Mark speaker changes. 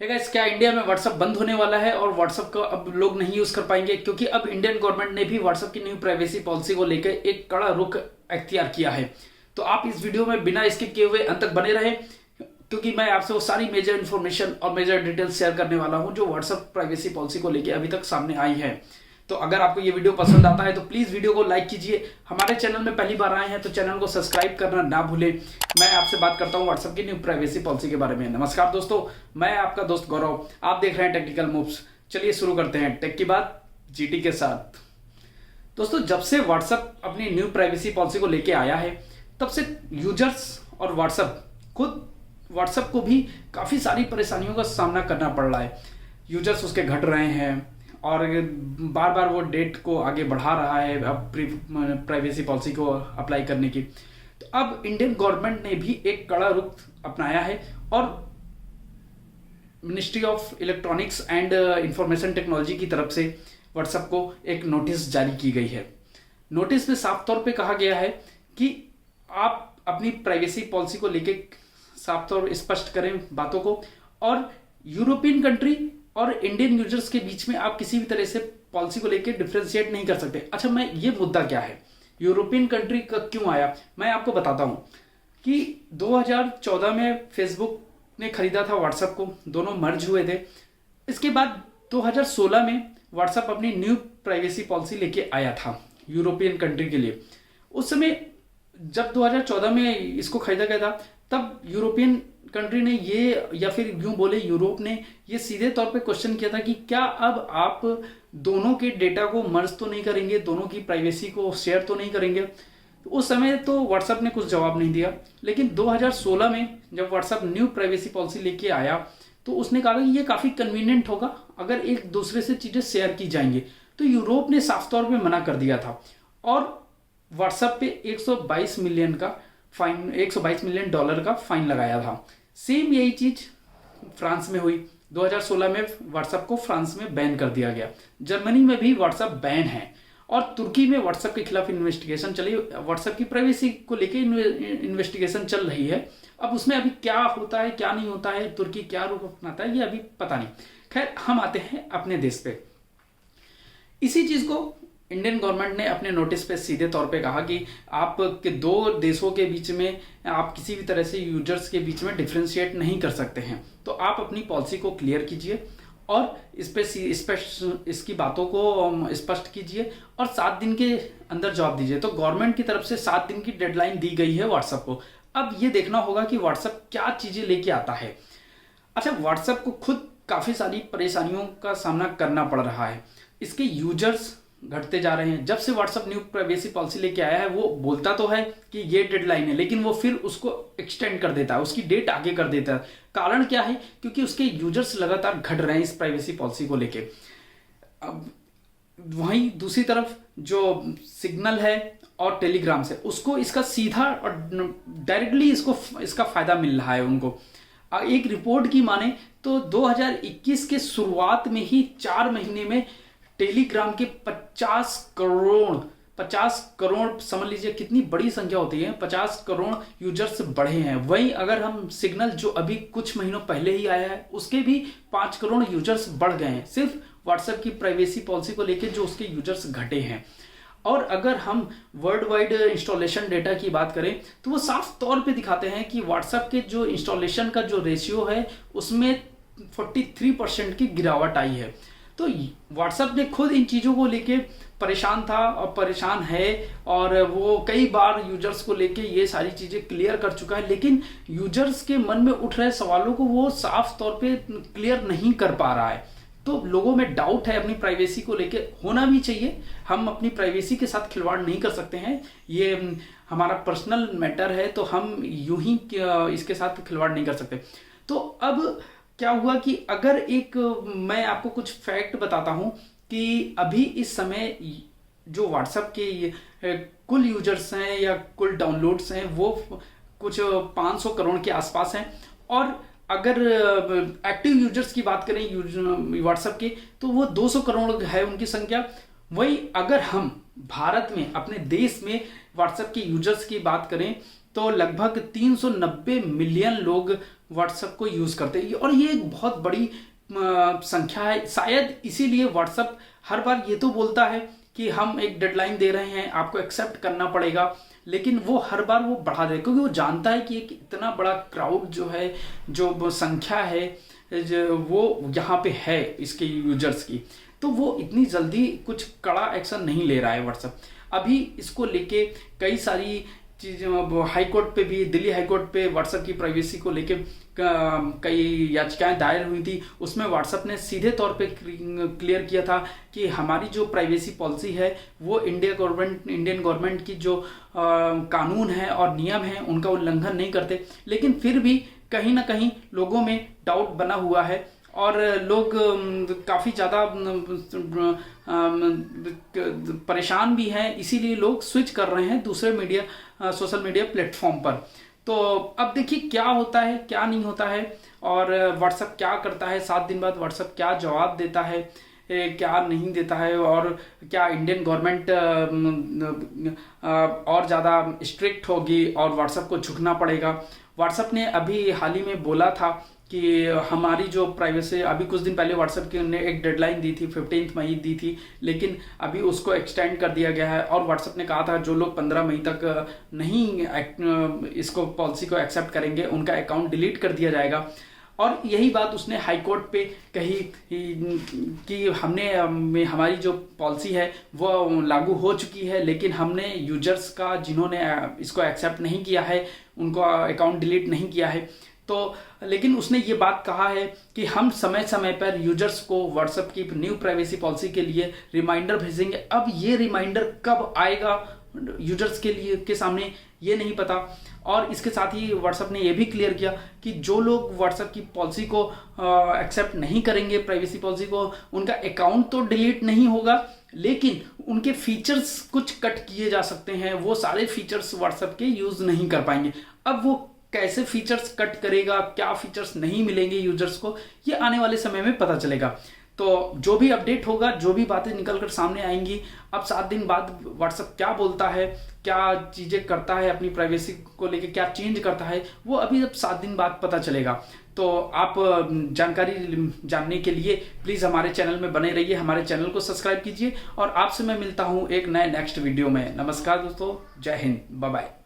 Speaker 1: है गाइस, क्या इंडिया में व्हाट्सएप बंद होने वाला है और व्हाट्सएप को अब लोग नहीं यूज कर पाएंगे? क्योंकि अब इंडियन गवर्नमेंट ने भी व्हाट्सएप की न्यू प्राइवेसी पॉलिसी को लेकर एक कड़ा रुख अख्तियार किया है। तो आप इस वीडियो में बिना स्किप किए हुए अंत तक बने रहे, क्योंकि मैं आपसे वो सारी मेजर इन्फॉर्मेशन और मेजर डिटेल्स शेयर करने वाला हूं जो व्हाट्सएप प्राइवेसी पॉलिसी को लेकर अभी तक सामने आई है। तो अगर आपको ये वीडियो पसंद आता है तो प्लीज वीडियो को लाइक कीजिए। हमारे चैनल में पहली बार आए हैं तो चैनल को सब्सक्राइब करना ना भूलें। मैं आपसे बात करता हूं व्हाट्सएप की न्यू प्राइवेसी पॉलिसी के बारे में। नमस्कार दोस्तों, मैं आपका दोस्त गौरव, आप देख रहे हैं टेक्निकल मूव्स। चलिए शुरू करते हैं टेक की बात जीटी के साथ। दोस्तों, जब से व्हाट्सएप अपनी न्यू प्राइवेसी पॉलिसी को लेके आया है तब से यूजर्स और व्हाट्सएप को भी काफी सारी परेशानियों का सामना करना पड़ रहा है। यूजर्स उसके घट रहे हैं और बार बार वो डेट को आगे बढ़ा रहा है अब प्राइवेसी पॉलिसी को अप्लाई करने की। तो अब इंडियन गवर्नमेंट ने भी एक कड़ा रुख अपनाया है और ministry of electronics and information technology की तरफ से व्हाट्सएप को एक नोटिस जारी की गई है। नोटिस में साफ तौर पे कहा गया है कि आप अपनी प्राइवेसी पॉलिसी को लेके साफ तौर स्पष्ट करें बातों को, और यूरोपियन कंट्री और इंडियन यूजर्स के बीच में आप किसी भी तरह से पॉलिसी को लेकर डिफरेंशिएट नहीं कर सकते। अच्छा, मैं ये मुद्दा क्या है, यूरोपियन कंट्री का क्यों आया, मैं आपको बताता हूं कि 2014 में फेसबुक ने खरीदा था व्हाट्सएप को, दोनों मर्ज हुए थे। इसके बाद 2016 में व्हाट्सएप अपनी न्यू प्राइवेसी पॉलिसी लेके आया था यूरोपियन कंट्री के लिए। उस समय जब 2014 में इसको खरीदा गया था तब यूरोपियन कंट्री ने ये, या फिर यूं बोले यूरोप ने ये सीधे तौर पे क्वेश्चन किया था कि क्या अब आप दोनों के डेटा को मर्ज तो नहीं करेंगे, दोनों की प्राइवेसी को शेयर तो नहीं करेंगे। तो उस समय तो व्हाट्सएप ने कुछ जवाब नहीं दिया, लेकिन 2016 में जब व्हाट्सएप न्यू प्राइवेसी पॉलिसी लेके आया तो उसने कहा कि ये काफी कन्वीनियंट होगा अगर एक दूसरे से चीजें शेयर की जाएंगी। तो यूरोप ने साफ तौर पे मना कर दिया था और व्हाट्सएप पे 122 मिलियन का फाइन, $122 मिलियन का फाइन लगाया था। सेम यही चीज फ्रांस में हुई। 2016 में व्हाट्सएप को फ्रांस में बैन कर दिया गया। जर्मनी में भी व्हाट्सएप बैन है और तुर्की में व्हाट्सएप के खिलाफ इन्वेस्टिगेशन चली। व्हाट्सएप की प्राइवेसी को लेकर इन्वेस्टिगेशन चल रही है। अब उसमें अभी क्या होता है क्या नहीं होता है, तुर्की क्या रुख अपनाता है, ये अभी पता नहीं। खैर, हम आते हैं अपने देश पे। इसी चीज को इंडियन गवर्नमेंट ने अपने नोटिस पे सीधे तौर पे कहा कि आप के दो देशों के बीच में आप किसी भी तरह से यूजर्स के बीच में डिफरेंशिएट नहीं कर सकते हैं। तो आप अपनी पॉलिसी को क्लियर कीजिए और इसकी बातों को स्पष्ट कीजिए और 7 दिन के अंदर जवाब दीजिए। तो गवर्नमेंट की तरफ से 7 दिन की डेडलाइन दी गई है व्हाट्सएप को। अब ये देखना होगा कि व्हाट्सएप क्या चीजें लेके आता है। अच्छा, व्हाट्सएप को खुद काफी सारी परेशानियों का सामना करना पड़ रहा है। इसके यूजर्स घटते जा रहे हैं। जब से व्हाट्सएप न्यू प्राइवेसी पॉलिसी लेके आया है वो बोलता तो है कि ये डेडलाइन है, लेकिन वो फिर उसको एक्सटेंड कर देता है, उसकी डेट आगे कर देता है। कारण क्या है? क्योंकि उसके यूजर्स लगातार घट रहे हैं इस प्राइवेसी पॉलिसी को लेके। अब वहीं दूसरी तरफ जो सिग्नल है और टेलीग्राम से उसको इसका सीधा और डायरेक्टली इसका फायदा मिल रहा है उनको। एक रिपोर्ट की माने तो 2021 के शुरुआत में ही 4 महीने में टेलीग्राम के 50 करोड़ समझ लीजिए कितनी बड़ी संख्या होती है, 50 करोड़ यूजर्स बढ़े हैं। वहीं अगर हम सिग्नल जो अभी कुछ महीनों पहले ही आया है उसके भी 5 करोड़ यूजर्स बढ़ गए हैं, सिर्फ व्हाट्सएप की प्राइवेसी पॉलिसी को लेकर जो उसके यूजर्स घटे हैं। और अगर हम वर्ल्ड वाइड इंस्टॉलेशन डेटा की बात करें तो वो साफ तौर पे दिखाते हैं कि व्हाट्सएप के जो इंस्टॉलेशन का जो रेशियो है उसमें 43% की गिरावट आई है। तो व्हाट्सएप ने खुद इन चीजों को लेके परेशान था और परेशान है, और वो कई बार यूजर्स को लेके ये सारी चीजें क्लियर कर चुका है, लेकिन यूजर्स के मन में उठ रहे सवालों को वो साफ तौर पे क्लियर नहीं कर पा रहा है। तो लोगों में डाउट है अपनी प्राइवेसी को लेके, होना भी चाहिए। हम अपनी प्राइवेसी के साथ खिलवाड़ नहीं कर सकते हैं, ये हमारा पर्सनल मैटर है, तो हम यूं ही इसके साथ खिलवाड़ नहीं कर सकते। तो अब क्या हुआ कि अगर मैं आपको कुछ फैक्ट बताता हूं कि अभी इस समय जो व्हाट्सएप के कुल यूजर्स हैं या कुल डाउनलोड्स हैं वो कुछ 500 करोड़ के आसपास हैं, और अगर एक्टिव यूजर्स की बात करें व्हाट्सएप के तो वो 200 करोड़ है उनकी संख्या। वही अगर हम भारत में अपने देश में व्हाट्सएप के यूजर्स की बात करें तो लगभग 390 मिलियन लोग व्हाट्सएप को यूज़ करते हैं और ये एक बहुत बड़ी संख्या है। शायद इसीलिए व्हाट्सएप हर बार ये तो बोलता है कि हम एक डेडलाइन दे रहे हैं, आपको एक्सेप्ट करना पड़ेगा, लेकिन वो हर बार वो बढ़ा दे, क्योंकि वो जानता है कि एक इतना बड़ा क्राउड जो है, जो संख्या है वो यहाँ पे है इसके यूजर्स की, तो वो इतनी जल्दी कुछ कड़ा एक्शन नहीं ले रहा है व्हाट्सएप। अभी इसको लेके कई सारी चीज़ें हाई कोर्ट पे भी, दिल्ली हाई कोर्ट पे व्हाट्सएप की प्राइवेसी को लेके कई याचिकाएं दायर हुई थी। उसमें व्हाट्सएप ने सीधे तौर पे क्लियर किया था कि हमारी जो प्राइवेसी पॉलिसी है वो इंडियन गवर्नमेंट की जो कानून है और नियम है उनका उल्लंघन नहीं करते, लेकिन फिर भी कहीं ना कहीं लोगों में डाउट बना हुआ है और लोग काफ़ी ज़्यादा परेशान भी हैं, इसीलिए लोग स्विच कर रहे हैं दूसरे सोशल मीडिया प्लेटफॉर्म पर। तो अब देखिए क्या होता है, क्या नहीं होता है और व्हाट्सएप क्या करता है, 7 दिन बाद व्हाट्सएप क्या जवाब देता है, क्या नहीं देता है, और क्या इंडियन गवर्नमेंट और ज़्यादा स्ट्रिक्ट होगी और व्हाट्सएप को झुकना पड़ेगा। व्हाट्सएप ने अभी हाल ही में बोला था कि हमारी जो प्राइवेसी, अभी कुछ दिन पहले व्हाट्सएप ने एक डेडलाइन दी थी, 15 मई दी थी, लेकिन अभी उसको एक्सटेंड कर दिया गया है और व्हाट्सएप ने कहा था जो लोग 15 मई तक नहीं इसको पॉलिसी को एक्सेप्ट करेंगे उनका अकाउंट डिलीट कर दिया जाएगा। और यही बात उसने हाई कोर्ट पे कही कि हमारी जो पॉलिसी है वो लागू हो चुकी है, लेकिन हमने यूजर्स का जिन्होंने इसको एक्सेप्ट नहीं किया है उनको अकाउंट डिलीट नहीं किया है। तो लेकिन उसने ये बात कहा है कि हम समय समय पर यूजर्स को व्हाट्सएप की न्यू प्राइवेसी पॉलिसी के लिए रिमाइंडर भेजेंगे। अब ये रिमाइंडर कब आएगा यूजर्स के सामने ये नहीं पता। और इसके साथ ही व्हाट्सएप ने ये भी क्लियर किया कि जो लोग व्हाट्सएप की पॉलिसी को एक्सेप्ट नहीं करेंगे, प्राइवेसी पॉलिसी को, उनका अकाउंट तो डिलीट नहीं होगा, लेकिन उनके फीचर्स कुछ कट किए जा सकते हैं, वो सारे फीचर्स व्हाट्सएप के यूज नहीं कर पाएंगे। अब वो कैसे फीचर्स कट करेगा, क्या फीचर्स नहीं मिलेंगे यूजर्स को, ये आने वाले समय में पता चलेगा। तो जो भी अपडेट होगा, जो भी बातें निकल कर सामने आएंगी, अब 7 दिन बाद व्हाट्सएप क्या बोलता है, क्या चीज़ें करता है, अपनी प्राइवेसी को लेके क्या चेंज करता है, वो अभी अब 7 दिन बाद पता चलेगा। तो आप जानकारी जानने के लिए प्लीज़ हमारे चैनल में बने रहिए, हमारे चैनल को सब्सक्राइब कीजिए और आपसे मैं मिलता हूँ एक नेक्स्ट वीडियो में। नमस्कार दोस्तों, जय हिंद, बाय बाय।